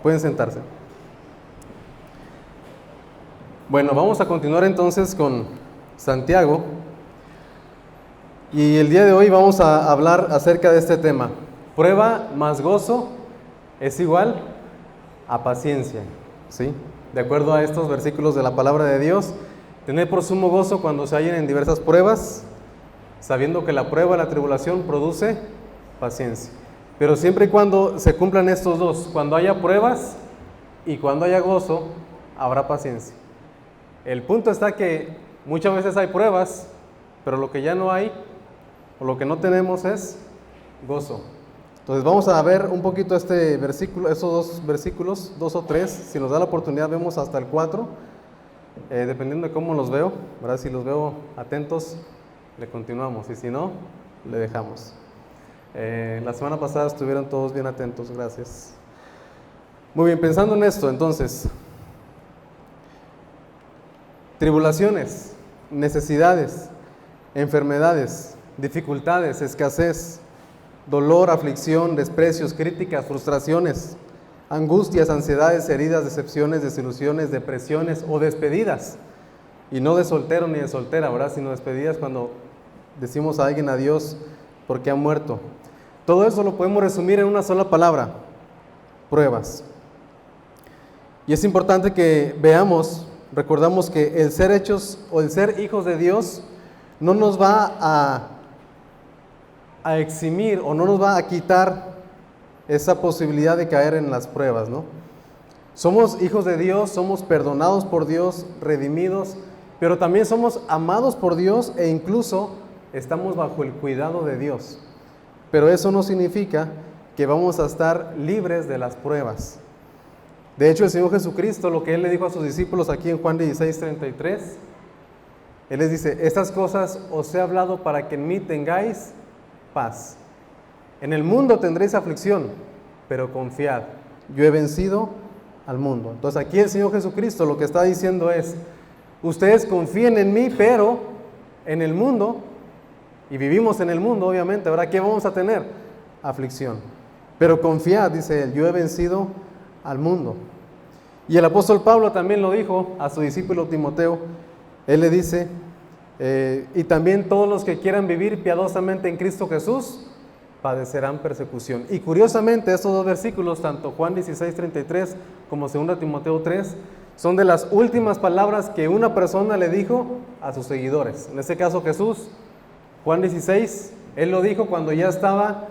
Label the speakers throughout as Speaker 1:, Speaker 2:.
Speaker 1: Pueden sentarse. Bueno, vamos a continuar entonces con Santiago. Y el día de hoy vamos a hablar acerca de este tema. Prueba más gozo es igual a paciencia, ¿sí? De acuerdo a estos versículos de la palabra de Dios, tened por sumo gozo cuando se hallen en diversas pruebas, sabiendo que la prueba, la tribulación, produce paciencia. Pero siempre y cuando se cumplan estos dos, cuando haya pruebas y cuando haya gozo, habrá paciencia. El punto está que muchas veces hay pruebas, pero lo que ya no hay, o lo que no tenemos es gozo. Entonces vamos a ver un poquito este versículo, esos dos versículos, 2 o 3, si nos da la oportunidad vemos hasta el 4, dependiendo de cómo los veo, ¿verdad? Si los veo atentos, le continuamos, y si no, le dejamos. La semana pasada estuvieron todos bien atentos, gracias. Muy bien, pensando en esto, entonces, tribulaciones, necesidades, enfermedades, dificultades, escasez, dolor, aflicción, desprecios, críticas, frustraciones, angustias, ansiedades, heridas, decepciones, desilusiones, depresiones o despedidas. Y no de soltero ni de soltera, ¿verdad? Sino despedidas cuando decimos a alguien adiós porque ha muerto. Todo eso lo podemos resumir en una sola palabra: pruebas. Y es importante que veamos, recordamos que el ser hechos o el ser hijos de Dios no nos va a eximir o no nos va a quitar esa posibilidad de caer en las pruebas, ¿no? Somos hijos de Dios, somos perdonados por Dios, redimidos, pero también somos amados por Dios e incluso estamos bajo el cuidado de Dios. Pero eso no significa que vamos a estar libres de las pruebas. De hecho, el Señor Jesucristo, lo que Él le dijo a sus discípulos aquí en Juan 16:33, Él les dice: estas cosas os he hablado para que en mí tengáis paz. En el mundo tendréis aflicción, pero confiad, yo he vencido al mundo. Entonces aquí el Señor Jesucristo lo que está diciendo es: ustedes confíen en mí, pero en el mundo, y vivimos en el mundo obviamente, ¿verdad? ¿Qué vamos a tener? Aflicción. Pero confiad, dice Él, yo he vencido al mundo. Y el apóstol Pablo también lo dijo a su discípulo Timoteo. Él le dice: y también todos los que quieran vivir piadosamente en Cristo Jesús padecerán persecución. Y curiosamente estos dos versículos, tanto Juan 16:33 como 2 Timoteo 3, son de las últimas palabras que una persona le dijo a sus seguidores. En este caso Jesús, Juan 16, Él lo dijo cuando ya estaba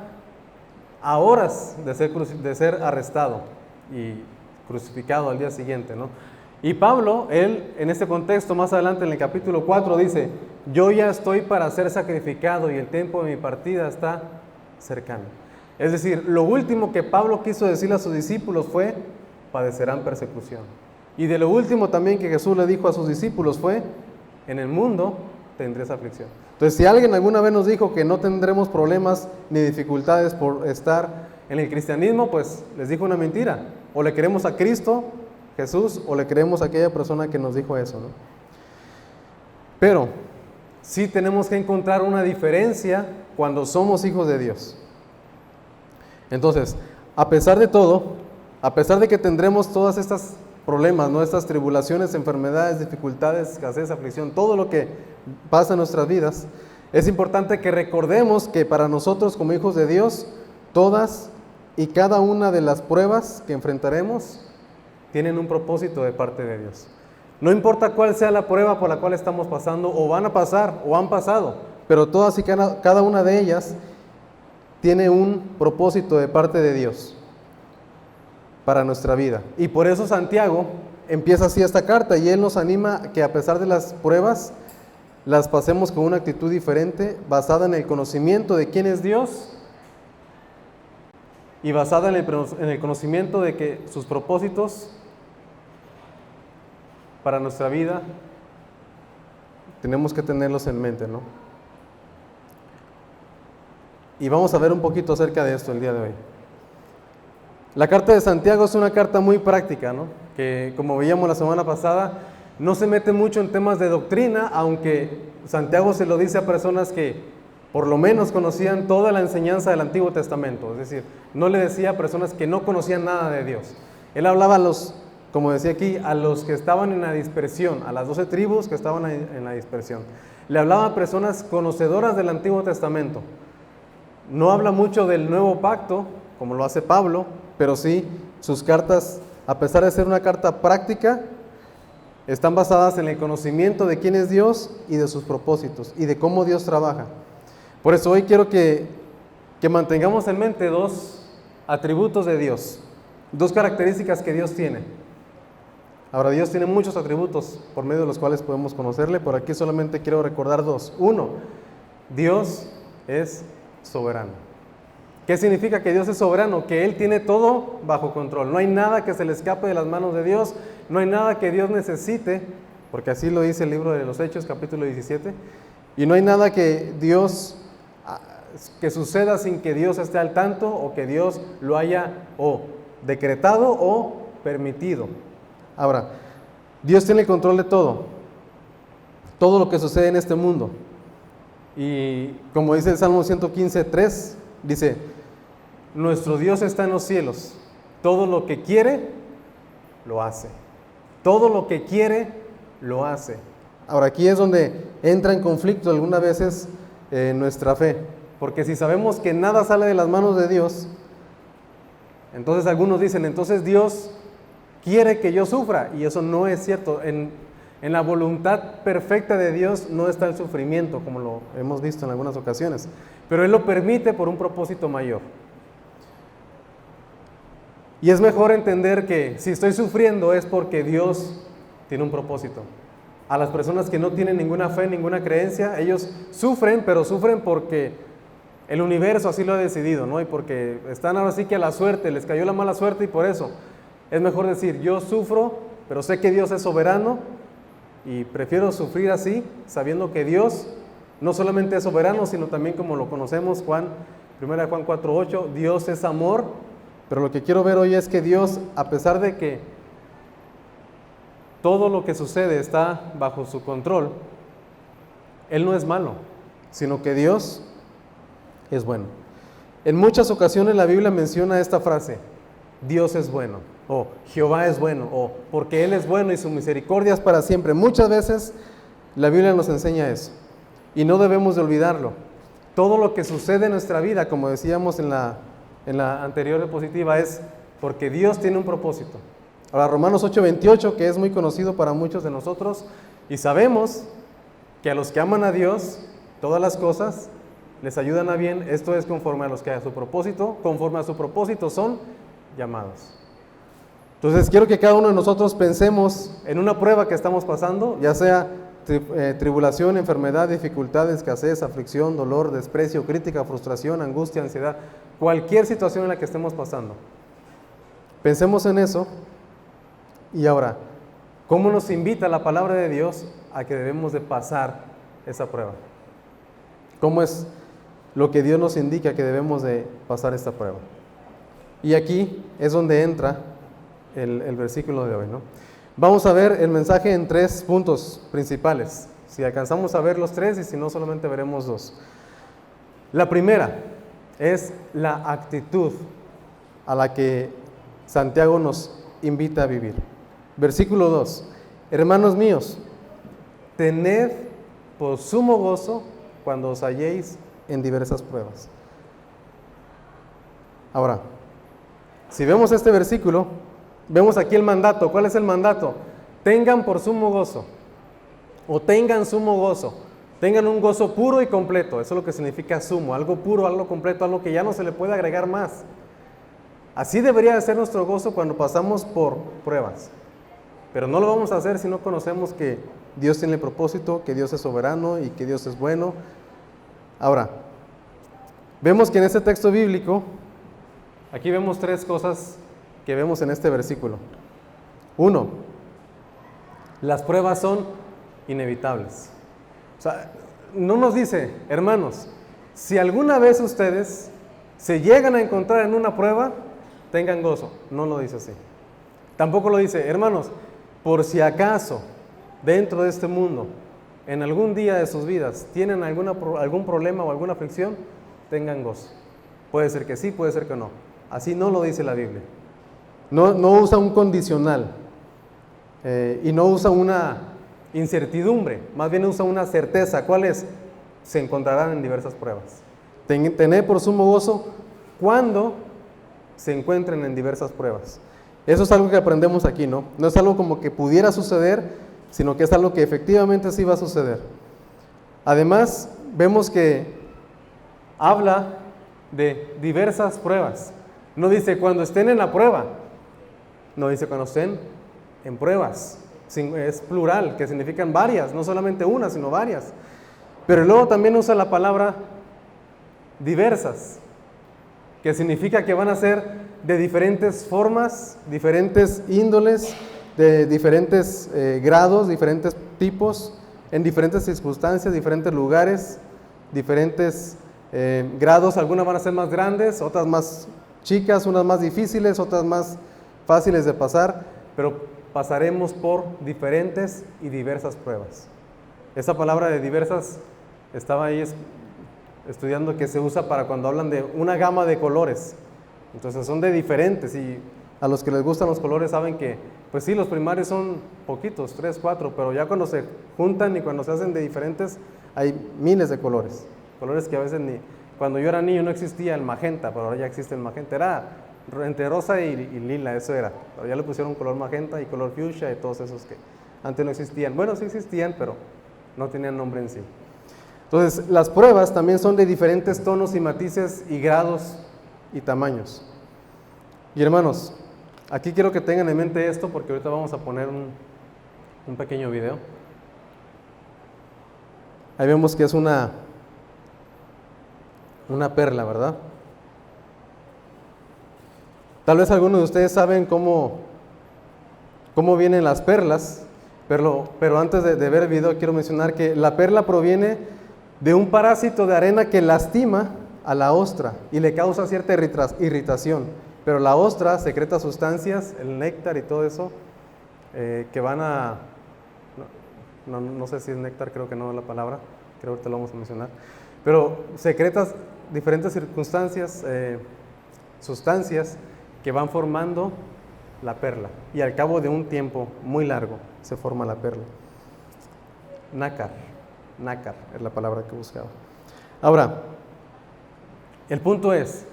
Speaker 1: a horas de ser arrestado y crucificado al día siguiente, ¿no? Y Pablo, él en este contexto, más adelante en el capítulo 4, dice: yo ya estoy para ser sacrificado y el tiempo de mi partida está cercano. Es decir, lo último que Pablo quiso decirle a sus discípulos fue: padecerán persecución. Y de lo último también que Jesús le dijo a sus discípulos fue: en el mundo tendréis aflicción. Entonces, si alguien alguna vez nos dijo que no tendremos problemas ni dificultades por estar en el cristianismo, pues les dijo una mentira. O le queremos a Cristo Jesús, o le creemos a aquella persona que nos dijo eso, ¿no? Pero sí tenemos que encontrar una diferencia cuando somos hijos de Dios. Entonces, a pesar de todo, a pesar de que tendremos todas estas problemas, ¿no? Estas tribulaciones, enfermedades, dificultades, escasez, aflicción, todo lo que pasa en nuestras vidas, es importante que recordemos que para nosotros como hijos de Dios, todas y cada una de las pruebas que enfrentaremos tienen un propósito de parte de Dios. No importa cuál sea la prueba por la cual estamos pasando, o van a pasar, o han pasado, pero todas y cada una de ellas tiene un propósito de parte de Dios para nuestra vida. Y por eso Santiago empieza así esta carta, y él nos anima a que a pesar de las pruebas, las pasemos con una actitud diferente, basada en el conocimiento de quién es Dios, y basada en el conocimiento de que sus propósitos para nuestra vida tenemos que tenerlos en mente, ¿no? Y vamos a ver un poquito acerca de esto el día de hoy. La carta de Santiago es una carta muy práctica, ¿no? Que, como veíamos la semana pasada, no se mete mucho en temas de doctrina, aunque Santiago se lo dice a personas que por lo menos conocían toda la enseñanza del Antiguo Testamento. Es decir, no le decía a personas que no conocían nada de Dios. Él hablaba a los, como decía aquí, a los que estaban en la dispersión, a las 12 tribus que estaban en la dispersión. Le hablaba a personas conocedoras del Antiguo Testamento. No habla mucho del Nuevo Pacto, como lo hace Pablo, pero sí, sus cartas, a pesar de ser una carta práctica, están basadas en el conocimiento de quién es Dios y de sus propósitos y de cómo Dios trabaja. Por eso hoy quiero que mantengamos en mente dos atributos de Dios, dos características que Dios tiene. Ahora, Dios tiene muchos atributos por medio de los cuales podemos conocerle, por aquí solamente quiero recordar dos. Uno, Dios es soberano. ¿Qué significa que Dios es soberano? Que Él tiene todo bajo control. No hay nada que se le escape de las manos de Dios, no hay nada que Dios necesite, porque así lo dice el libro de los Hechos, capítulo 17, y no hay nada que suceda sin que Dios esté al tanto o que Dios lo haya o decretado o permitido. Ahora, Dios tiene el control de todo lo que sucede en este mundo. Y como dice el Salmo 115:3, dice, nuestro Dios está en los cielos, todo lo que quiere, lo hace. Todo lo que quiere, lo hace. Ahora, aquí es donde entra en conflicto algunas veces nuestra fe, porque si sabemos que nada sale de las manos de Dios, entonces algunos dicen, entonces Dios quiere que yo sufra, y eso no es cierto. En la voluntad perfecta de Dios no está el sufrimiento, como lo hemos visto en algunas ocasiones, pero Él lo permite por un propósito mayor. Y es mejor entender que si estoy sufriendo es porque Dios tiene un propósito. A las personas que no tienen ninguna fe, ninguna creencia, ellos sufren, pero sufren porque el universo así lo ha decidido, ¿no? Y porque están ahora sí que a la suerte, les cayó la mala suerte y por eso. Es mejor decir, yo sufro, pero sé que Dios es soberano y prefiero sufrir así, sabiendo que Dios no solamente es soberano, sino también como lo conocemos, 1 Juan 4:8, Dios es amor, pero lo que quiero ver hoy es que Dios, a pesar de que todo lo que sucede está bajo su control, Él no es malo, sino que Dios es bueno. En muchas ocasiones la Biblia menciona esta frase, Dios es bueno, o Jehová es bueno, o porque Él es bueno y su misericordia es para siempre. Muchas veces la Biblia nos enseña eso, y no debemos de olvidarlo. Todo lo que sucede en nuestra vida, como decíamos en la anterior diapositiva, es porque Dios tiene un propósito. Ahora, Romanos 8:28, que es muy conocido para muchos de nosotros, y sabemos que a los que aman a Dios, todas las cosas les ayudan a bien, esto es conforme a los que a su propósito, conforme a su propósito son llamados. Entonces quiero que cada uno de nosotros pensemos en una prueba que estamos pasando, ya sea tribulación, enfermedad, dificultad, escasez, aflicción, dolor, desprecio, crítica, frustración, angustia, ansiedad, cualquier situación en la que estemos pasando. Pensemos en eso. Y ahora, ¿cómo nos invita la palabra de Dios a que debemos de pasar esa prueba? ¿Cómo es lo que Dios nos indica que debemos de pasar esta prueba? Y aquí es donde entra el versículo de hoy, ¿no? Vamos a ver el mensaje en 3 puntos principales. Si alcanzamos a ver los 3 y si no, solamente veremos 2. La primera es la actitud a la que Santiago nos invita a vivir. Versículo 2. Hermanos míos, tened por sumo gozo cuando os halléis en diversas pruebas. Ahora, si vemos este versículo, vemos aquí el mandato. ¿Cuál es el mandato? Tengan por sumo gozo, o tengan sumo gozo. Tengan un gozo puro y completo. Eso es lo que significa sumo, algo puro, algo completo, algo que ya no se le puede agregar más. Así debería de ser nuestro gozo cuando pasamos por pruebas. Pero no lo vamos a hacer si no conocemos que Dios tiene el propósito, que Dios es soberano y que Dios es bueno. Ahora, vemos que en este texto bíblico, aquí vemos 3 cosas que vemos en este versículo. 1, las pruebas son inevitables. O sea, no nos dice, hermanos, si alguna vez ustedes se llegan a encontrar en una prueba, tengan gozo. No lo dice así. Tampoco lo dice, hermanos, por si acaso dentro de este mundo, en algún día de sus vidas, tienen algún problema o alguna aflicción, tengan gozo. Puede ser que sí, puede ser que no. Así no lo dice la Biblia. No usa un condicional y no usa una incertidumbre, más bien usa una certeza. ¿Cuál es? Se encontrarán en diversas pruebas. Tened por sumo gozo cuando se encuentren en diversas pruebas. Eso es algo que aprendemos aquí, ¿no? No es algo como que pudiera suceder, sino que es algo que efectivamente sí va a suceder. Además, vemos que habla de diversas pruebas. No dice cuando estén en la prueba, no dice cuando estén en pruebas. Es plural, que significan varias, no solamente una, sino varias. Pero luego también usa la palabra diversas, que significa que van a ser de diferentes formas, diferentes índoles, de diferentes grados, diferentes tipos, en diferentes circunstancias, diferentes lugares, diferentes grados. Algunas van a ser más grandes, otras más chicas, unas más difíciles, otras más fáciles de pasar, pero pasaremos por diferentes y diversas pruebas. Esa palabra de diversas estaba ahí estudiando, que se usa para cuando hablan de una gama de colores. Entonces son de diferentes, y a los que les gustan los colores saben que, pues sí, los primarios son poquitos, 3, 4, pero ya cuando se juntan y cuando se hacen de diferentes, hay miles de colores. Colores que a veces cuando yo era niño no existía el magenta, pero ahora ya existe el magenta. Era entre rosa y lila, eso era. Pero ya le pusieron color magenta y color fuchsia y todos esos que antes no existían. Bueno, sí existían, pero no tenían nombre en sí. Entonces, las pruebas también son de diferentes tonos y matices y grados y tamaños. Y hermanos, aquí quiero que tengan en mente esto, porque ahorita vamos a poner un pequeño video. Ahí vemos que es una perla, ¿verdad? Tal vez algunos de ustedes saben cómo vienen las perlas, pero antes de ver el video quiero mencionar que la perla proviene de un parásito de arena que lastima a la ostra y le causa cierta irritación. Pero la ostra secreta sustancias, el néctar y todo eso, que van a... No sé si es néctar, creo que no es la palabra, creo que ahorita lo vamos a mencionar. Pero secretas diferentes circunstancias, sustancias que van formando la perla. Y al cabo de un tiempo muy largo se forma la perla. Nácar es la palabra que buscaba. Ahora, el punto es,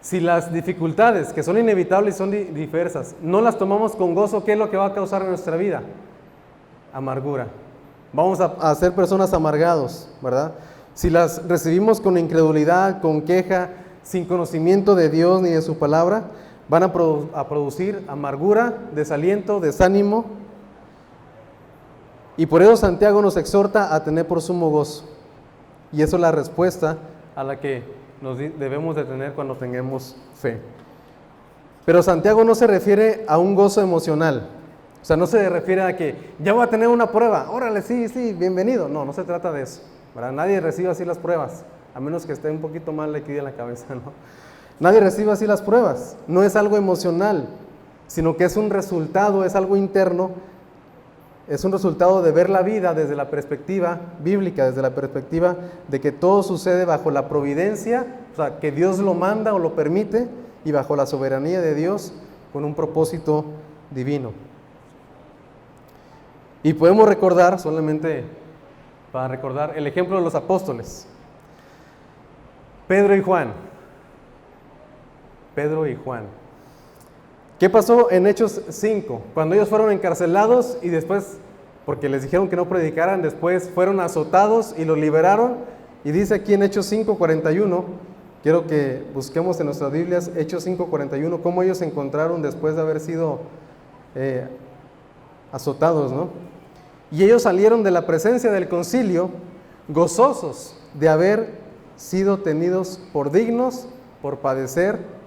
Speaker 1: si las dificultades, que son inevitables y son diversas, no las tomamos con gozo, ¿qué es lo que va a causar en nuestra vida? Amargura. Vamos a ser personas amargados, ¿verdad? Si las recibimos con incredulidad, con queja, sin conocimiento de Dios ni de su palabra, van a producir amargura, desaliento, desánimo. Y por eso Santiago nos exhorta a tener por sumo gozo. Y eso es la respuesta a la que nos debemos de tener cuando tengamos fe. Pero Santiago no se refiere a un gozo emocional. O sea, no se refiere a que ya voy a tener una prueba, órale, sí, bienvenido. No se trata de eso, ¿verdad? Nadie recibe así las pruebas, a menos que esté un poquito mal aquí en la cabeza, ¿no? Nadie recibe así las pruebas. No es algo emocional, sino que es un resultado, es algo interno. Es un resultado de ver la vida desde la perspectiva bíblica, desde la perspectiva de que todo sucede bajo la providencia, o sea, que Dios lo manda o lo permite, y bajo la soberanía de Dios con un propósito divino. Y podemos recordar, solamente para recordar, el ejemplo de los apóstoles. Pedro y Juan. ¿Qué pasó en Hechos 5? Cuando ellos fueron encarcelados y después, porque les dijeron que no predicaran, después fueron azotados y los liberaron. Y dice aquí en Hechos 5:41, quiero que busquemos en nuestras Biblias Hechos 5:41, cómo ellos se encontraron después de haber sido azotados, ¿no? Y ellos salieron de la presencia del concilio gozosos de haber sido tenidos por dignos, por padecer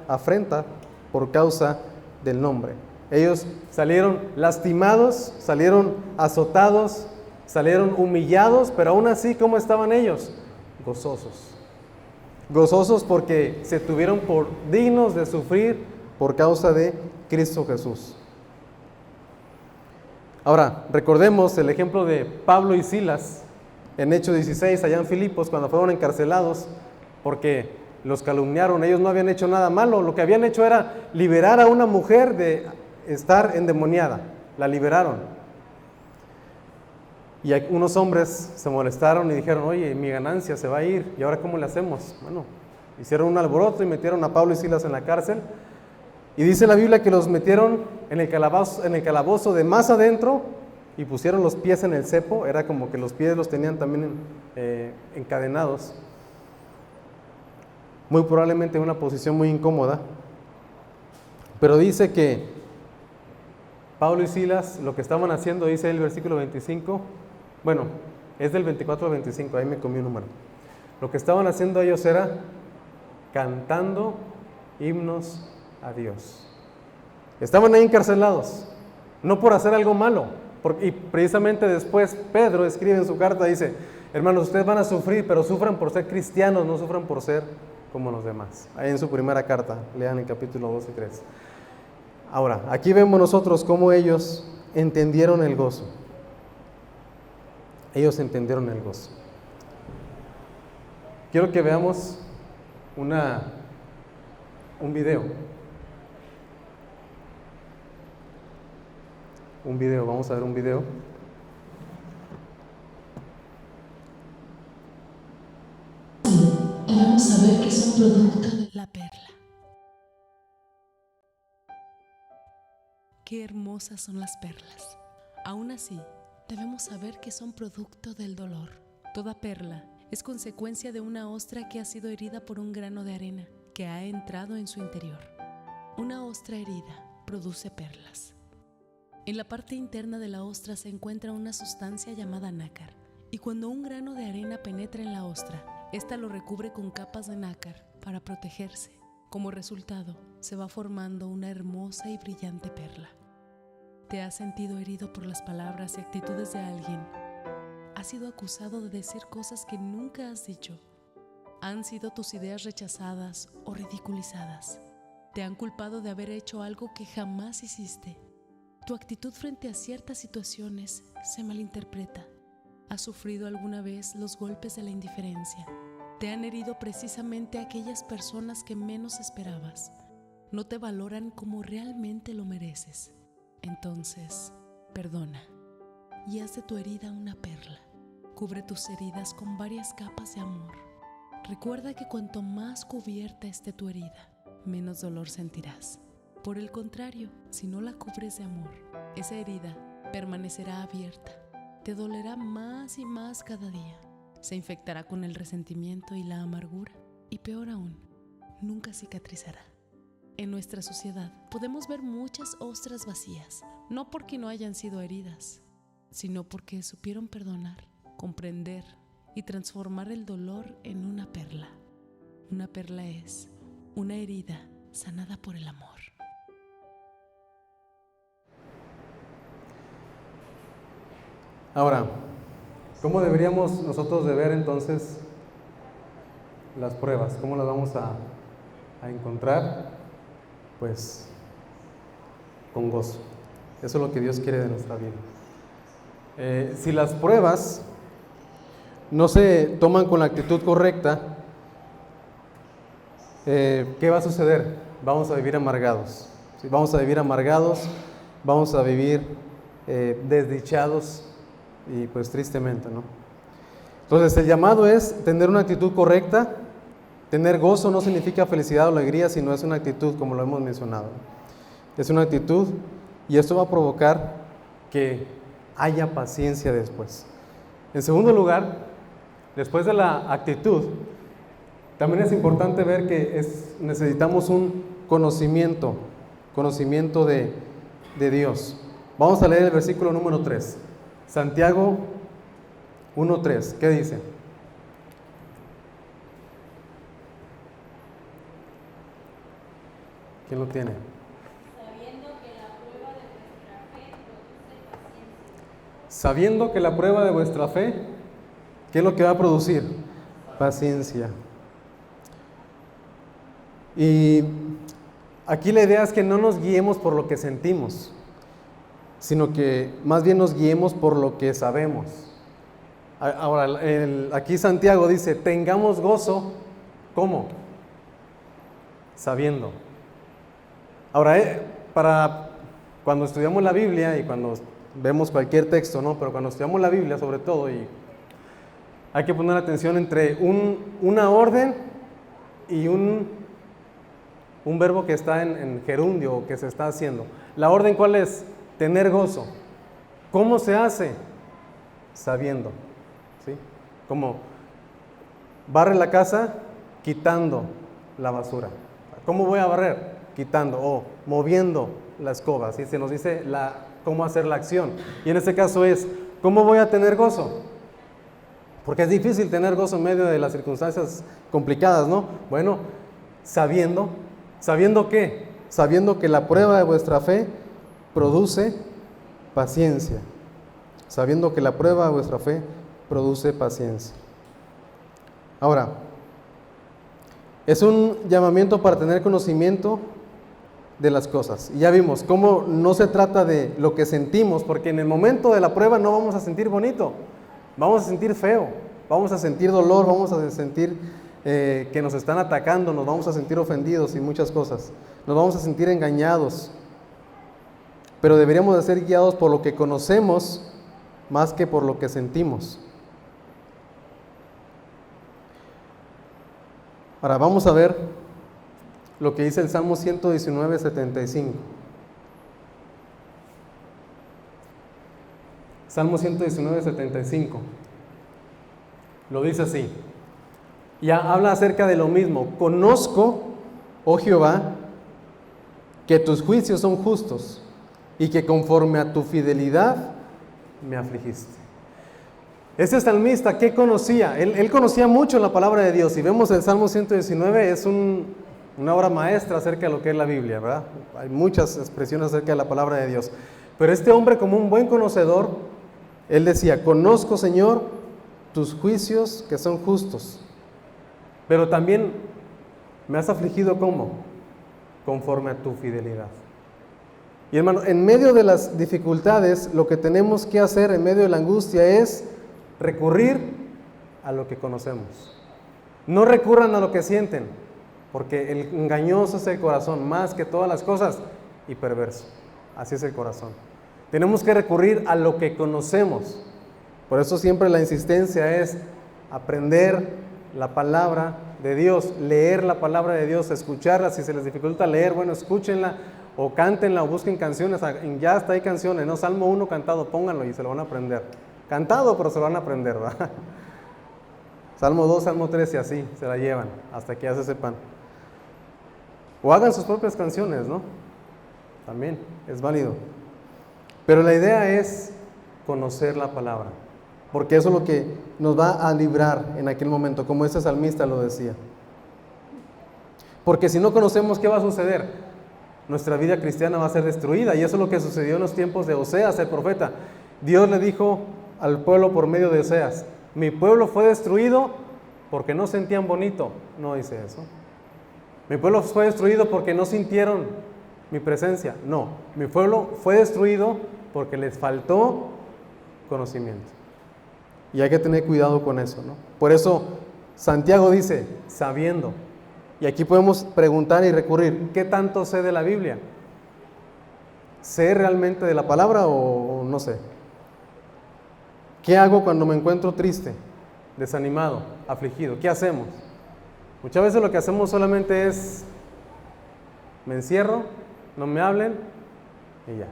Speaker 1: afrenta por causa del nombre. Ellos salieron lastimados, salieron azotados, salieron humillados, pero aún así, ¿cómo estaban ellos? Gozosos. Gozosos porque se tuvieron por dignos de sufrir por causa de Cristo Jesús. Ahora, recordemos el ejemplo de Pablo y Silas en Hechos 16, allá en Filipos, cuando fueron encarcelados, porque los calumniaron. Ellos no habían hecho nada malo, lo que habían hecho era liberar a una mujer de estar endemoniada, la liberaron. Y unos hombres se molestaron y dijeron, oye, mi ganancia se va a ir, ¿y ahora cómo le hacemos? Bueno, hicieron un alboroto y metieron a Pablo y Silas en la cárcel. Y dice la Biblia que los metieron en el calabozo de más adentro y pusieron los pies en el cepo. Era como que los pies los tenían también encadenados. Muy probablemente en una posición muy incómoda. Pero dice que Pablo y Silas lo que estaban haciendo, dice el versículo 25, bueno, es del 24 al 25, ahí me comí un número. Lo que estaban haciendo ellos era cantando himnos a Dios. Estaban ahí encarcelados, no por hacer algo malo, y precisamente después Pedro escribe en su carta, dice, hermanos, ustedes van a sufrir, pero sufran por ser cristianos, no sufran por ser como los demás. Ahí en su primera carta, lean el capítulo 2 y 3. Ahora, aquí vemos nosotros cómo ellos entendieron el gozo. Ellos entendieron el gozo. Quiero que veamos un video. Vamos a ver un video.
Speaker 2: Y vamos a ver que es un producto de la perla. Qué hermosas son las perlas. Aún así, debemos saber que son producto del dolor. Toda perla es consecuencia de una ostra que ha sido herida por un grano de arena que ha entrado en su interior. Una ostra herida produce perlas. En la parte interna de la ostra se encuentra una sustancia llamada nácar, y cuando un grano de arena penetra en la ostra, ésta lo recubre con capas de nácar para protegerse. Como resultado, se va formando una hermosa y brillante perla. ¿Te has sentido herido por las palabras y actitudes de alguien? ¿Has sido acusado de decir cosas que nunca has dicho? ¿Han sido tus ideas rechazadas o ridiculizadas? ¿Te han culpado de haber hecho algo que jamás hiciste? ¿Tu actitud frente a ciertas situaciones se malinterpreta? ¿Has sufrido alguna vez los golpes de la indiferencia? ¿Te han herido precisamente aquellas personas que menos esperabas? ¿No te valoran como realmente lo mereces? Entonces, perdona y haz de tu herida una perla. Cubre tus heridas con varias capas de amor. Recuerda que cuanto más cubierta esté tu herida, menos dolor sentirás. Por el contrario, si no la cubres de amor, esa herida permanecerá abierta. Te dolerá más y más cada día. Se infectará con el resentimiento y la amargura. Y peor aún, nunca cicatrizará. En nuestra sociedad podemos ver muchas ostras vacías, no porque no hayan sido heridas, sino porque supieron perdonar, comprender y transformar el dolor en una perla. Una perla es una herida sanada por el amor.
Speaker 1: Ahora, ¿cómo deberíamos nosotros de ver entonces las pruebas? ¿Cómo las vamos a encontrar? Pues con gozo. Eso es lo que Dios quiere de nuestra vida. Si las pruebas no se toman con la actitud correcta, ¿qué va a suceder? Vamos a vivir amargados. ¿Sí? Vamos a vivir amargados, vamos a vivir desdichados y pues tristemente, ¿no? Entonces el llamado es tener una actitud correcta. Tener gozo no significa felicidad o alegría, sino es una actitud, como lo hemos mencionado. Es una actitud y esto va a provocar que haya paciencia después. En segundo lugar, después de la actitud, también es importante ver que necesitamos un conocimiento de Dios. Vamos a leer el versículo número 3. Santiago 1:3. ¿Qué dice? ¿Quién lo tiene? Sabiendo que la prueba de vuestra fe, ¿qué es lo que va a producir? Paciencia. Y aquí la idea es que no nos guiemos por lo que sentimos, sino que más bien nos guiemos por lo que sabemos. Ahora, aquí Santiago dice, tengamos gozo, ¿cómo? sabiendo. Ahora, para cuando estudiamos la Biblia y cuando vemos cualquier texto, ¿no? Pero cuando estudiamos la Biblia sobre todo, y hay que poner atención entre una orden y un verbo que está en gerundio o que se está haciendo. La orden, ¿cuál es? Tener gozo. ¿Cómo se hace? Sabiendo, ¿sí? Como barre la casa quitando la basura. ¿Cómo voy a barrer? Quitando o moviendo la escoba. ¿Sí? Se nos dice cómo hacer la acción. Y en este caso es, ¿cómo voy a tener gozo? Porque es difícil tener gozo en medio de las circunstancias complicadas, ¿no? Bueno, sabiendo ¿qué? Sabiendo que la prueba de vuestra fe produce paciencia. Sabiendo que la prueba de vuestra fe produce paciencia. Ahora, es un llamamiento para tener conocimiento de las cosas. Y ya vimos cómo no se trata de lo que sentimos, porque en el momento de la prueba no vamos a sentir bonito, vamos a sentir feo, vamos a sentir dolor, vamos a sentir que nos están atacando, nos vamos a sentir ofendidos y muchas cosas, nos vamos a sentir engañados, pero deberíamos de ser guiados por lo que conocemos más que por lo que sentimos. Ahora vamos a ver lo que dice el Salmo 119, 75. Salmo 119, 75. Lo dice así. Ya habla acerca de lo mismo. Conozco, oh Jehová, que tus juicios son justos y que conforme a tu fidelidad me afligiste. Este salmista, ¿qué conocía? Él conocía mucho la palabra de Dios. Y vemos el Salmo 119, es una obra maestra acerca de lo que es la Biblia, ¿verdad? Hay muchas expresiones acerca de la palabra de Dios. Pero este hombre, como un buen conocedor, él decía, conozco, Señor, tus juicios que son justos. Pero también me has afligido, ¿cómo? Conforme a tu fidelidad. Y hermano, en medio de las dificultades, lo que tenemos que hacer en medio de la angustia es recurrir a lo que conocemos. No recurran a lo que sienten, porque el engañoso es el corazón, más que todas las cosas, y perverso. Así es el corazón. Tenemos que recurrir a lo que conocemos. Por eso siempre la insistencia es aprender la palabra de Dios, leer la palabra de Dios, escucharla. Si se les dificulta leer, bueno, escúchenla o cántenla o busquen canciones. Ya hasta hay canciones, ¿no? Salmo 1 cantado, pónganlo y se lo van a aprender. Cantado, pero se lo van a aprender, ¿verdad? Salmo 2, Salmo 3 y así, se la llevan hasta que ya se sepan. O hagan sus propias canciones, ¿no? También es válido. Pero la idea es conocer la palabra, porque eso es lo que nos va a librar en aquel momento, como este salmista lo decía. Porque si no conocemos, ¿qué va a suceder? Nuestra vida cristiana va a ser destruida, y eso es lo que sucedió en los tiempos de Oseas, el profeta. Dios le dijo al pueblo por medio de Oseas, mi pueblo fue destruido porque no sentían bonito. No dice eso. Mi pueblo fue destruido porque no sintieron mi presencia. No, mi pueblo fue destruido porque les faltó conocimiento. Y hay que tener cuidado con eso, ¿no? Por eso Santiago dice, sabiendo. Y aquí podemos preguntar y recurrir, ¿qué tanto sé de la Biblia? ¿Sé realmente de la palabra o no sé? ¿Qué hago cuando me encuentro triste, desanimado, afligido? ¿Qué hacemos? Muchas veces lo que hacemos solamente es, me encierro, no me hablen y ya.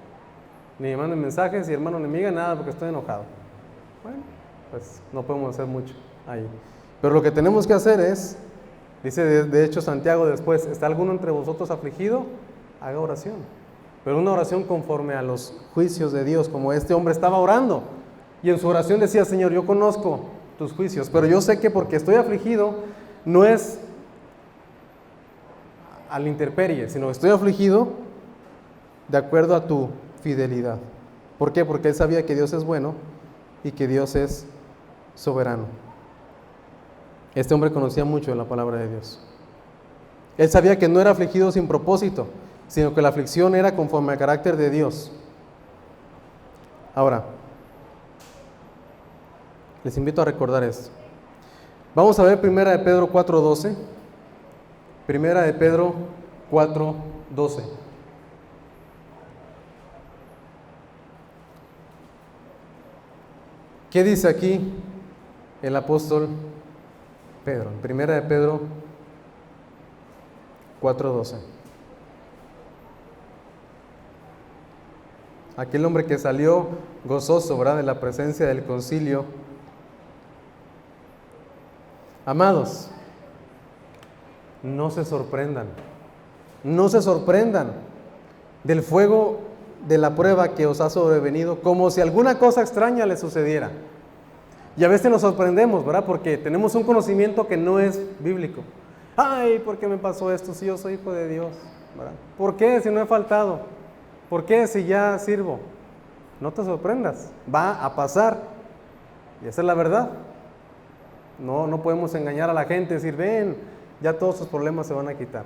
Speaker 1: Ni me manden mensajes y hermano, ni me digan nada porque estoy enojado. Bueno, pues no podemos hacer mucho ahí. Pero lo que tenemos que hacer es, dice de hecho Santiago después, ¿está alguno entre vosotros afligido? Haga oración. Pero una oración conforme a los juicios de Dios, como este hombre estaba orando. Y en su oración decía, Señor, yo conozco tus juicios, pero yo sé que porque estoy afligido, no es a la intemperie, sino estoy afligido de acuerdo a tu fidelidad. ¿Por qué? Porque él sabía que Dios es bueno y que Dios es soberano. Este hombre conocía mucho de la palabra de Dios. Él sabía que no era afligido sin propósito, sino que la aflicción era conforme al carácter de Dios. Ahora, les invito a recordar esto. Vamos a ver 1 de Pedro 4:12. Primera de Pedro 4:12. ¿Qué dice aquí el apóstol Pedro? En Primera de Pedro 4:12. Aquel hombre que salió gozoso, ¿verdad?, de la presencia del concilio. Amados, no se sorprendan del fuego de la prueba que os ha sobrevenido, como si alguna cosa extraña les sucediera. Y a veces nos sorprendemos, ¿verdad?, porque tenemos un conocimiento que no es bíblico. Ay, ¿por qué me pasó esto si yo soy hijo de Dios? ¿Verdad? ¿Por qué si no he faltado? ¿Por qué si ya sirvo? No te sorprendas, va a pasar. Y esa es la verdad. No podemos engañar a la gente y decir, ven, ya todos sus problemas se van a quitar.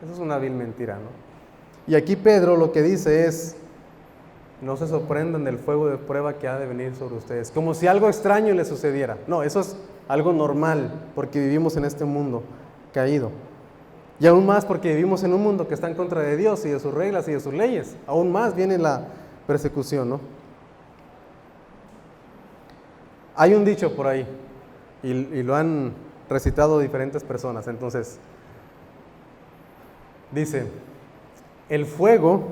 Speaker 1: Eso es una vil mentira, ¿no? Y aquí Pedro lo que dice es, no se sorprendan del fuego de prueba que ha de venir sobre ustedes, como si algo extraño les sucediera. No, eso es algo normal, porque vivimos en este mundo caído. Y aún más porque vivimos en un mundo que está en contra de Dios y de sus reglas y de sus leyes. Aún más viene la persecución, ¿no? Hay un dicho por ahí, y lo han recitado diferentes personas. Entonces, dice, el fuego,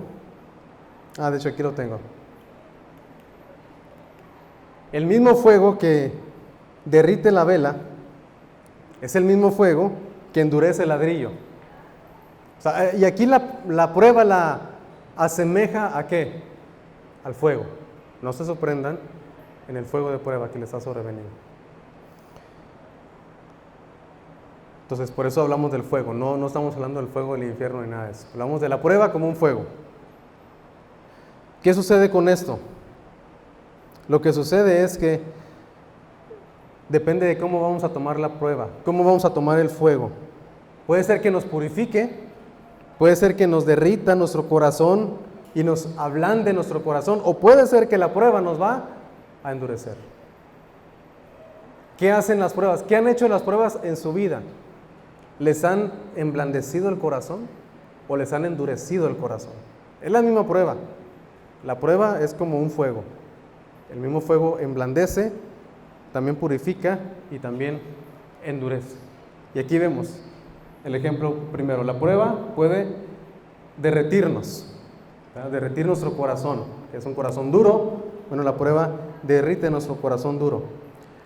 Speaker 1: de hecho aquí lo tengo. El mismo fuego que derrite la vela es el mismo fuego que endurece el ladrillo. O sea, y aquí la prueba la asemeja ¿a qué? Al fuego. No se sorprendan en el fuego de prueba que les ha sobrevenido. Entonces, por eso hablamos del fuego. No estamos hablando del fuego del infierno ni nada de eso. Hablamos de la prueba como un fuego. ¿Qué sucede con esto? Lo que sucede es que depende de cómo vamos a tomar la prueba, cómo vamos a tomar el fuego. Puede ser que nos purifique, puede ser que nos derrita nuestro corazón y nos ablande nuestro corazón, o puede ser que la prueba nos va a endurecer. ¿Qué hacen las pruebas? ¿Qué han hecho las pruebas en su vida? ¿Les han emblandecido el corazón o les han endurecido el corazón? Es la misma prueba. La prueba es como un fuego. El mismo fuego emblandece, también purifica y también endurece. Y aquí vemos el ejemplo primero. La prueba puede derretirnos, ¿verdad? Derretir nuestro corazón, que es un corazón duro. Bueno, la prueba derrite nuestro corazón duro.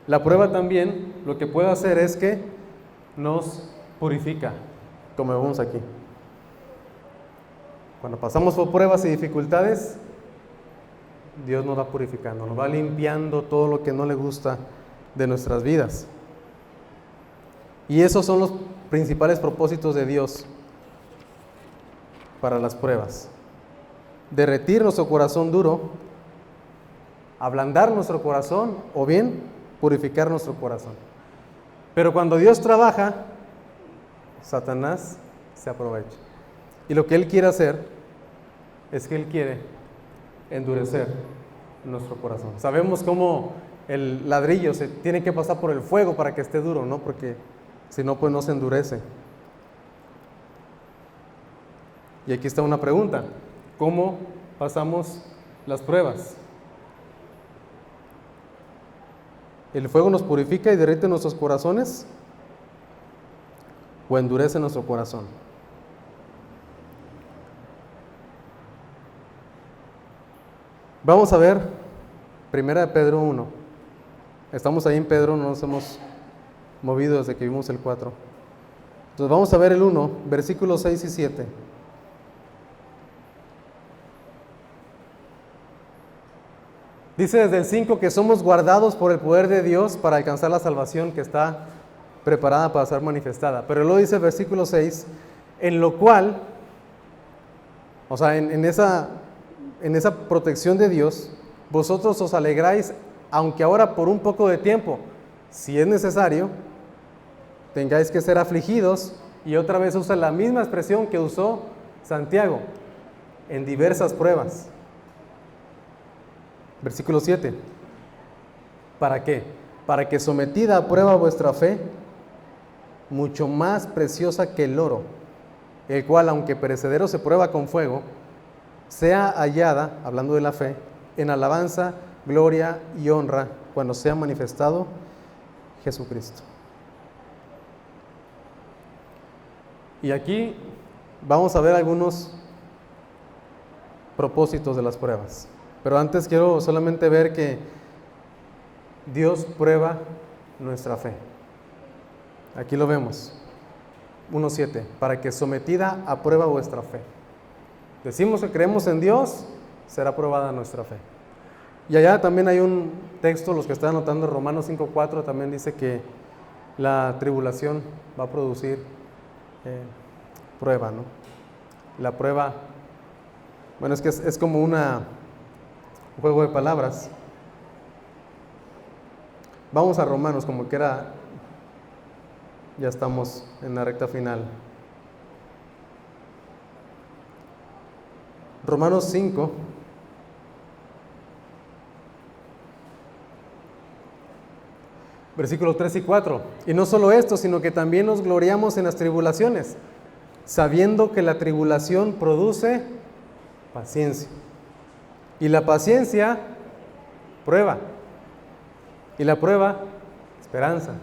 Speaker 1: La prueba también lo que puede hacer es que nos purifica, como vemos aquí. Cuando pasamos por pruebas y dificultades, Dios nos va purificando, nos va limpiando todo lo que no le gusta de nuestras vidas. Y esos son los principales propósitos de Dios para las pruebas. Derretir nuestro corazón duro, ablandar nuestro corazón o bien purificar nuestro corazón. Pero cuando Dios trabaja, Satanás se aprovecha. Y lo que Él quiere hacer es que Él quiere endurecer nuestro corazón. Sabemos cómo el ladrillo se tiene que pasar por el fuego para que esté duro, ¿no? Porque si no, pues no se endurece. Y aquí está una pregunta: ¿cómo pasamos las pruebas? ¿El fuego nos purifica y derrite nuestros corazones o endurece nuestro corazón? Vamos a ver Primera de Pedro 1. Estamos ahí en Pedro, no nos hemos movido desde que vimos el 4. Entonces vamos a ver el 1, versículos 6 y 7. Dice desde el 5 que somos guardados por el poder de Dios para alcanzar la salvación que está preparada para ser manifestada. Pero luego dice el versículo 6, en lo cual, o sea, en esa protección de Dios, vosotros os alegráis, aunque ahora por un poco de tiempo, si es necesario, tengáis que ser afligidos. Y otra vez usa la misma expresión que usó Santiago, en diversas pruebas. Versículo 7. ¿Para qué? Para que sometida a prueba vuestra fe, mucho más preciosa que el oro, el cual, aunque perecedero, se prueba con fuego, sea hallada, hablando de la fe, en alabanza, gloria y honra cuando sea manifestado Jesucristo. Y aquí vamos a ver algunos propósitos de las pruebas. Pero antes quiero solamente ver que Dios prueba nuestra fe. Aquí lo vemos. 1:7, para que sometida a prueba vuestra fe. Decimos que creemos en Dios, será probada nuestra fe. Y allá también hay un texto, los que están anotando, Romanos 5:4, también dice que la tribulación va a producir prueba, ¿no? La prueba, bueno, es que es como un juego de palabras. Vamos a Romanos, como que era, ya estamos en la recta final. Romanos 5, versículos 3 y 4. Y no solo esto, sino que también nos gloriamos en las tribulaciones, sabiendo que la tribulación produce paciencia. Y la paciencia, prueba. Y la prueba, esperanza.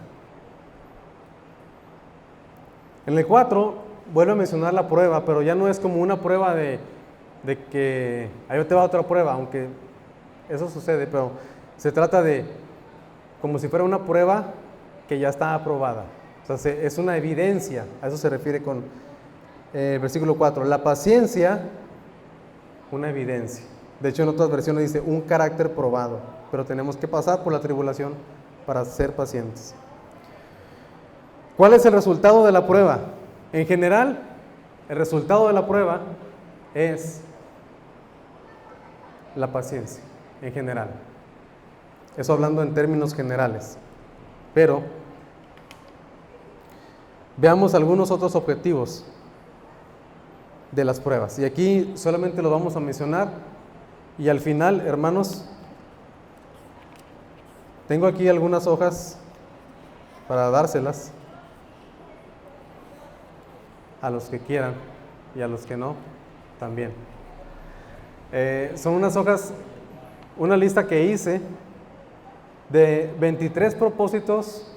Speaker 1: En el 4 vuelve a mencionar la prueba, pero ya no es como una prueba de que ahí te va otra prueba, aunque eso sucede, pero se trata de como si fuera una prueba que ya está aprobada. O sea, es una evidencia, a eso se refiere con versículo 4. La paciencia, una evidencia. De hecho, en otras versiones dice un carácter probado, pero tenemos que pasar por la tribulación para ser pacientes. ¿Cuál es el resultado de la prueba? En general, el resultado de la prueba es la paciencia, en general. Eso hablando en términos generales. Pero veamos algunos otros objetivos de las pruebas. Y aquí solamente lo vamos a mencionar. Y al final, hermanos, tengo aquí algunas hojas para dárselas a los que quieran y a los que no, también. Son unas hojas, una lista que hice de 23 propósitos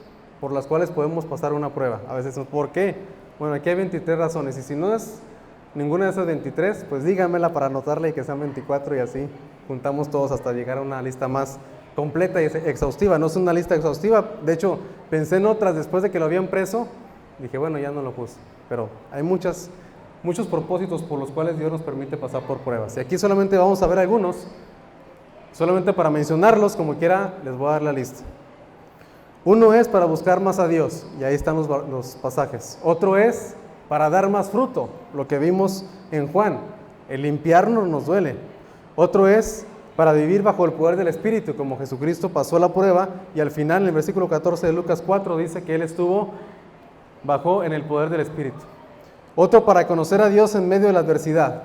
Speaker 1: por las cuales podemos pasar una prueba. A veces, ¿por qué? Bueno, aquí hay 23 razones, y si no es ninguna de esas 23, pues dígamela para anotarla y que sean 24, y así juntamos todos hasta llegar a una lista más completa y exhaustiva. No es una lista exhaustiva, de hecho pensé en otras después de que lo habían preso, dije bueno, ya no lo puse, pero hay muchos propósitos por los cuales Dios nos permite pasar por pruebas. Y aquí solamente vamos a ver algunos, solamente para mencionarlos, como quiera les voy a dar la lista. Uno es para buscar más a Dios, y ahí están los pasajes. Otro es para dar más fruto, lo que vimos en Juan, el limpiarnos nos duele. Otro es para vivir bajo el poder del Espíritu, como Jesucristo pasó la prueba, y al final en el versículo 14 de Lucas 4 dice que Él bajó en el poder del Espíritu. Otro para conocer a Dios en medio de la adversidad.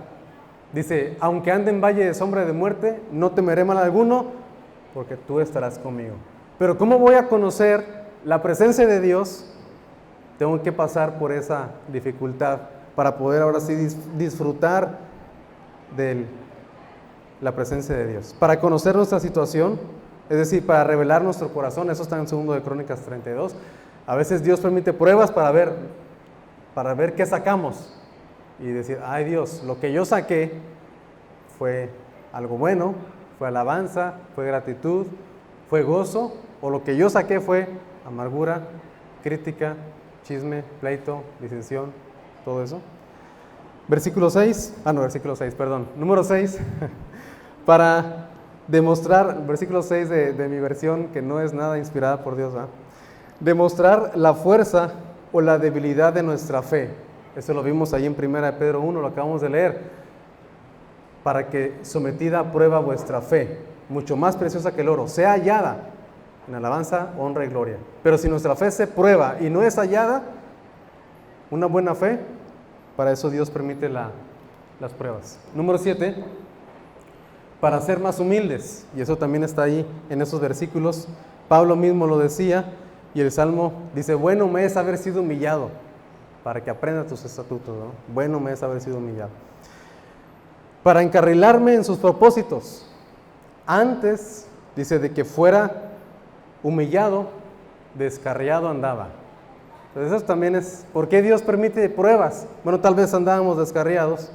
Speaker 1: Dice, aunque ande en valle de sombra de muerte, no temeré mal alguno, porque tú estarás conmigo. Pero ¿cómo voy a conocer la presencia de Dios? Tengo que pasar por esa dificultad para poder ahora sí disfrutar de la presencia de Dios. Para conocer nuestra situación, es decir, para revelar nuestro corazón, eso está en 2 de Crónicas 32. A veces Dios permite pruebas para ver qué sacamos y decir, ay Dios, lo que yo saqué fue algo bueno, fue alabanza, fue gratitud, fue gozo, o lo que yo saqué fue amargura, crítica, chisme, pleito, disensión, todo eso. Número 6, para demostrar, versículo 6 de mi versión, que no es nada inspirada por Dios, ¿verdad? Demostrar la fuerza o la debilidad de nuestra fe. Eso lo vimos ahí en 1 Pedro 1, lo acabamos de leer. Para que sometida a prueba vuestra fe, mucho más preciosa que el oro, sea hallada en alabanza, honra y gloria. Pero si nuestra fe se prueba y no es hallada, una buena fe, para eso Dios permite las pruebas. Número 7, para ser más humildes, y eso también está ahí en esos versículos. Pablo mismo lo decía, Y el Salmo dice, bueno me es haber sido humillado, para que aprenda tus estatutos, ¿no? Bueno me es haber sido humillado. Para encarrilarme en sus propósitos. Antes, dice, de que fuera humillado, descarriado andaba. Entonces eso también es, ¿por qué Dios permite pruebas? Bueno, tal vez andábamos descarriados,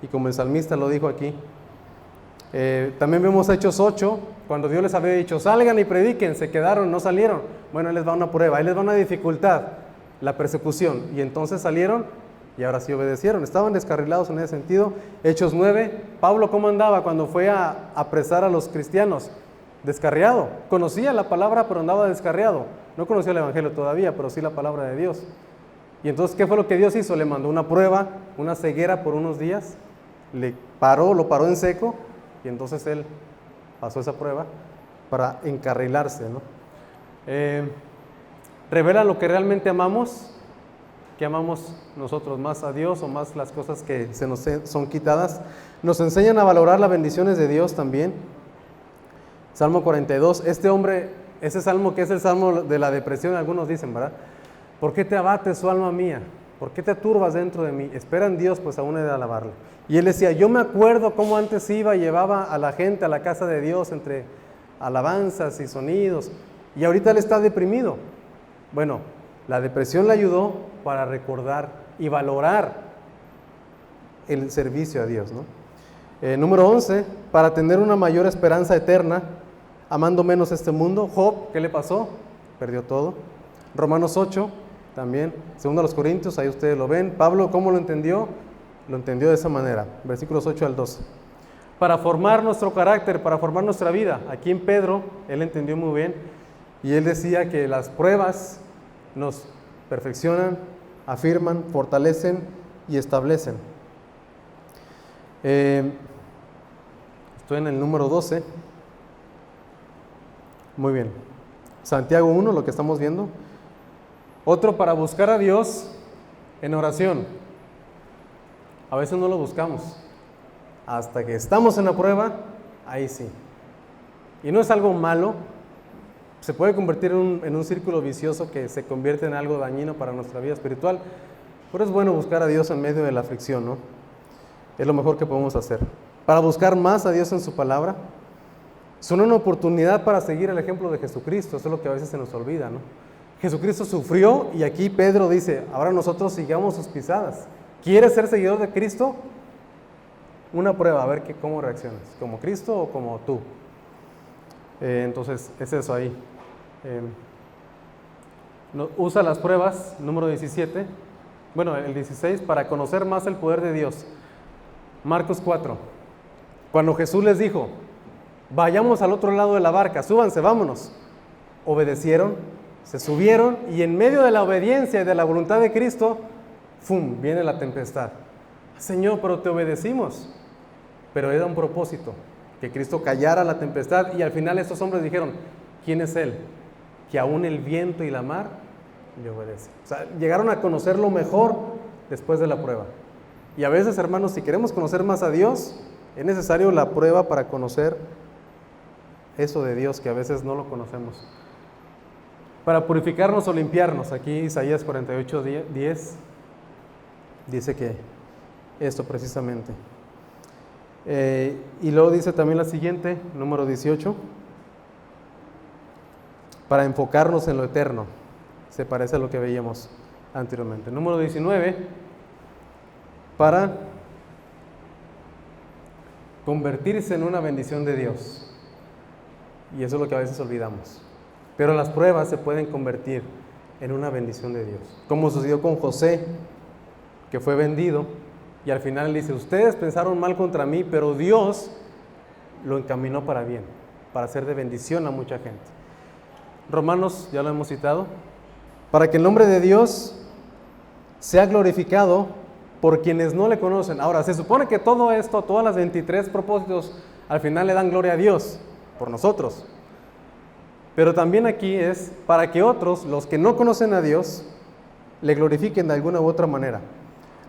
Speaker 1: y como el salmista lo dijo aquí. También vemos Hechos 8, cuando Dios les había dicho, salgan y prediquen, se quedaron, no salieron. Bueno, ahí les va una prueba, ahí les va una dificultad, la persecución. Y entonces salieron y ahora sí obedecieron. Estaban descarrilados en ese sentido. Hechos 9, Pablo, ¿cómo andaba cuando fue a apresar a los cristianos? Descarriado. Conocía la palabra, pero andaba descarriado. No conocía el evangelio todavía, pero sí la palabra de Dios. Y entonces, ¿qué fue lo que Dios hizo? Le mandó una prueba, una ceguera por unos días, lo paró en seco, y entonces él pasó esa prueba para encarrilarse, ¿no? Revela lo que realmente amamos, que amamos nosotros, más a Dios o más las cosas que se nos son quitadas. Nos enseñan a valorar las bendiciones de Dios también. Salmo 42, ese salmo que es el salmo de la depresión, algunos dicen, ¿verdad? ¿Por qué te abates, oh alma mía? ¿Por qué te turbas dentro de mí? Espera en Dios, pues aún he de alabarle. Y él decía, yo me acuerdo cómo antes iba y llevaba a la gente a la casa de Dios entre alabanzas y sonidos, y ahorita él está deprimido. Bueno, la depresión le ayudó para recordar y valorar el servicio a Dios, ¿no? Número 11, para tener una mayor esperanza eterna, amando menos este mundo. Job, ¿qué le pasó? Perdió todo. Romanos 8, también. 2 Corintios, ahí ustedes lo ven. Pablo, ¿cómo lo entendió? Lo entendió de esa manera, versículos 8 al 12. Para formar nuestro carácter, para formar nuestra vida. Aquí en Pedro, él entendió muy bien, y él decía que las pruebas nos perfeccionan, afirman, fortalecen y establecen. Estoy en el número 12. Muy bien. Santiago 1, lo que estamos viendo. Otro, para buscar a Dios en oración. A veces no lo buscamos. Hasta que estamos en la prueba, ahí sí. Y no es algo malo. Se puede convertir en un círculo vicioso que se convierte en algo dañino para nuestra vida espiritual. Pero es bueno buscar a Dios en medio de la aflicción, ¿no? Es lo mejor que podemos hacer. Para buscar más a Dios en su palabra. Son una oportunidad para seguir el ejemplo de Jesucristo. Eso es lo que a veces se nos olvida, ¿no? Jesucristo sufrió, y aquí Pedro dice, ahora nosotros sigamos sus pisadas. ¿Quieres ser seguidor de Cristo? Una prueba, a ver cómo reaccionas. ¿Como Cristo o como tú? Entonces, es eso ahí. Usa las pruebas, número 17, bueno, el 16, para conocer más el poder de Dios. Marcos 4, cuando Jesús les dijo, vayamos al otro lado de la barca, súbanse, vámonos. Obedecieron, se subieron, y en medio de la obediencia y de la voluntad de Cristo, ¡fum!, viene la tempestad. Señor, pero te obedecimos. Pero era un propósito, que Cristo callara la tempestad, y al final estos hombres dijeron, ¿quién es Él? Que aún el viento y la mar le obedecen. O sea, llegaron a conocerlo mejor después de la prueba. Y a veces, hermanos, si queremos conocer más a Dios, es necesario la prueba para conocer eso de Dios, que a veces no lo conocemos. Para purificarnos o limpiarnos, aquí Isaías 48:10 dice que esto precisamente. Y luego dice también la siguiente, número 18, para enfocarnos en lo eterno. Se parece a lo que veíamos anteriormente. Número 19, para convertirse en una bendición de Dios. Y eso es lo que a veces olvidamos. Pero las pruebas se pueden convertir en una bendición de Dios. Como sucedió con José, que fue vendido, y al final dice, ustedes pensaron mal contra mí, pero Dios lo encaminó para bien, para ser de bendición a mucha gente. Romanos, ya lo hemos citado, para que el nombre de Dios sea glorificado por quienes no le conocen. Ahora, se supone que todo esto, todas las 23 propósitos, al final le dan gloria a Dios, por nosotros. Pero también aquí es para que otros, los que no conocen a Dios, le glorifiquen de alguna u otra manera.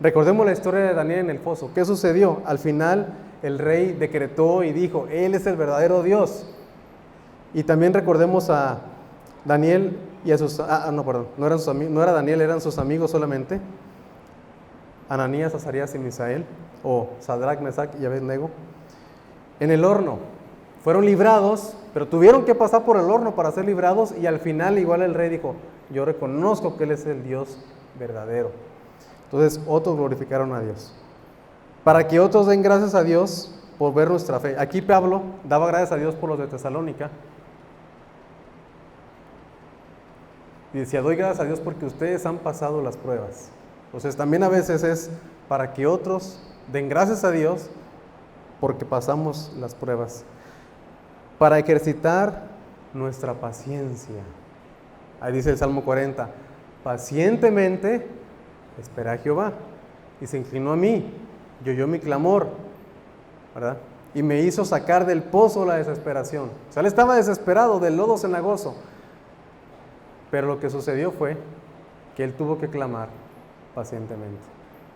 Speaker 1: Recordemos la historia de Daniel en el foso. ¿Qué sucedió? Al final el rey decretó y dijo, Él es el verdadero Dios. Y también recordemos a Daniel y a sus... no eran sus amigos, no era Daniel, eran sus amigos solamente. Ananías, Azarías y Misael, o Sadrach, Mesach y Abednego, en el horno. Fueron librados, pero tuvieron que pasar por el horno para ser librados, y al final igual el rey dijo, yo reconozco que Él es el Dios verdadero. Entonces otros glorificaron a Dios. Para que otros den gracias a Dios por ver nuestra fe. Aquí Pablo daba gracias a Dios por los de Tesalónica. Y decía, doy gracias a Dios porque ustedes han pasado las pruebas. Entonces también a veces es para que otros den gracias a Dios porque pasamos las pruebas. Para ejercitar nuestra paciencia. Ahí dice el Salmo 40, pacientemente esperé a Jehová y se inclinó a mí, y oyó mi clamor, ¿verdad? Y me hizo sacar del pozo la desesperación. O sea, él estaba desesperado, del lodo cenagoso. Pero lo que sucedió fue que él tuvo que clamar pacientemente.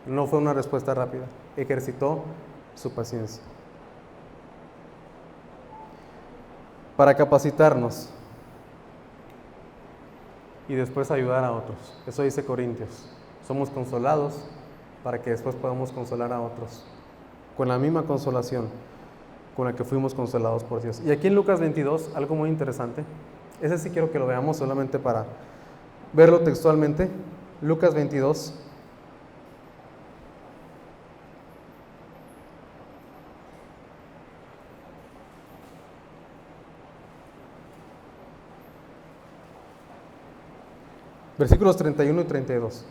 Speaker 1: No fue una respuesta rápida, ejercitó su paciencia. Para capacitarnos y después ayudar a otros. Eso dice Corintios. Somos consolados para que después podamos consolar a otros con la misma consolación con la que fuimos consolados por Dios. Y aquí en Lucas 22, algo muy interesante. Ese sí quiero que lo veamos solamente para verlo textualmente. Lucas 22. Versículos 31 y 32.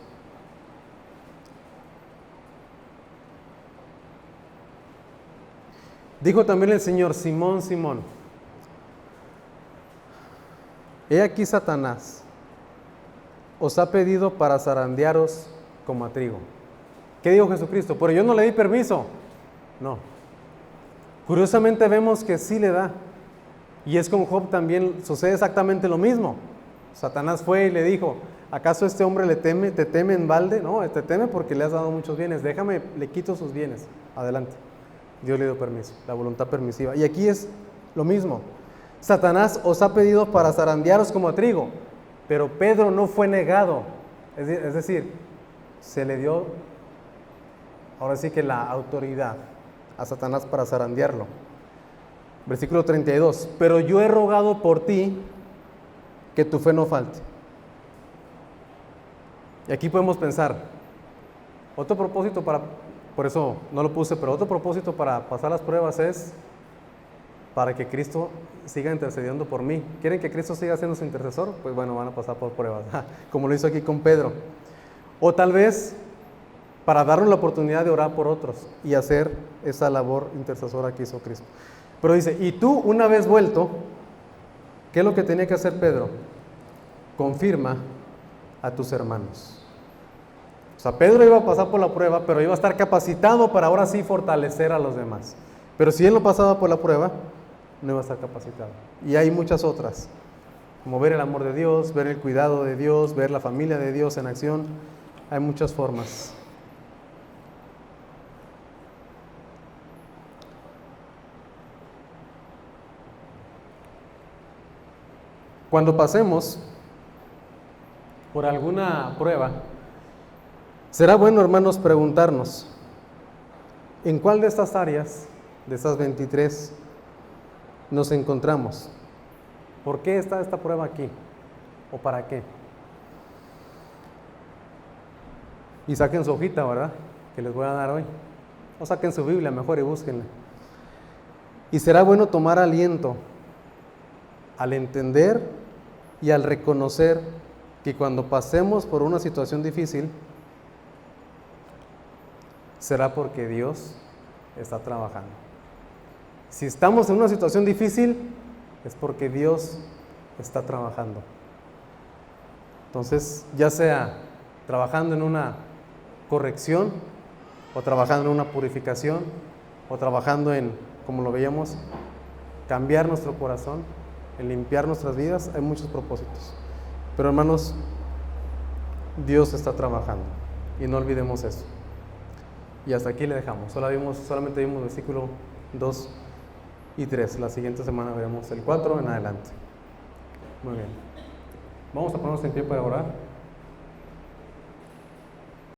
Speaker 1: Dijo también el Señor, Simón, Simón, he aquí Satanás os ha pedido para zarandearos como a trigo. ¿Qué dijo Jesucristo? Pero yo no le di permiso. No. Curiosamente vemos que sí le da. Y es con Job también sucede exactamente lo mismo. Satanás fue y le dijo, ¿acaso este hombre te teme en balde? No, te teme porque le has dado muchos bienes. Déjame, le quito sus bienes. Adelante. Dios le dio permiso, la voluntad permisiva. Y aquí es lo mismo. Satanás os ha pedido para zarandearos como a trigo, pero Pedro no fue negado. Es decir, se le dio, ahora sí que la autoridad a Satanás para zarandearlo. Versículo 32. Pero yo he rogado por ti que tu fe no falte. Y aquí podemos pensar, otro propósito por eso no lo puse, pero otro propósito para pasar las pruebas es para que Cristo siga intercediendo por mí. ¿Quieren que Cristo siga siendo su intercesor? Pues bueno, van a pasar por pruebas, como lo hizo aquí con Pedro. O tal vez para darnos la oportunidad de orar por otros y hacer esa labor intercesora que hizo Cristo. Pero dice, y tú una vez vuelto, ¿qué es lo que tenía que hacer Pedro? Confirma a tus hermanos. O sea, Pedro iba a pasar por la prueba, pero iba a estar capacitado para ahora sí fortalecer a los demás. Pero si él no pasaba por la prueba, no iba a estar capacitado. Y hay muchas otras, como ver el amor de Dios, ver el cuidado de Dios, ver la familia de Dios en acción. Hay muchas formas. Cuando pasemos por alguna prueba, será bueno, hermanos, preguntarnos, ¿en cuál de estas áreas, de estas 23, nos encontramos? ¿Por qué está esta prueba aquí? ¿O para qué? Y saquen su hojita, ¿verdad? Que les voy a dar hoy. O saquen su Biblia mejor y búsquenla. Y será bueno tomar aliento al entender y al reconocer que cuando pasemos por una situación difícil, será porque Dios está trabajando. Si estamos en una situación difícil, es porque Dios está trabajando. Entonces, ya sea trabajando en una corrección, o trabajando en una purificación, o trabajando en, como lo veíamos, cambiar nuestro corazón, en limpiar nuestras vidas, hay muchos propósitos. Pero hermanos, Dios está trabajando, y no olvidemos eso. Y hasta aquí le dejamos. Solamente vimos versículo 2 y 3. La siguiente semana veremos el 4 en adelante. Muy bien. Vamos a ponernos en pie para orar.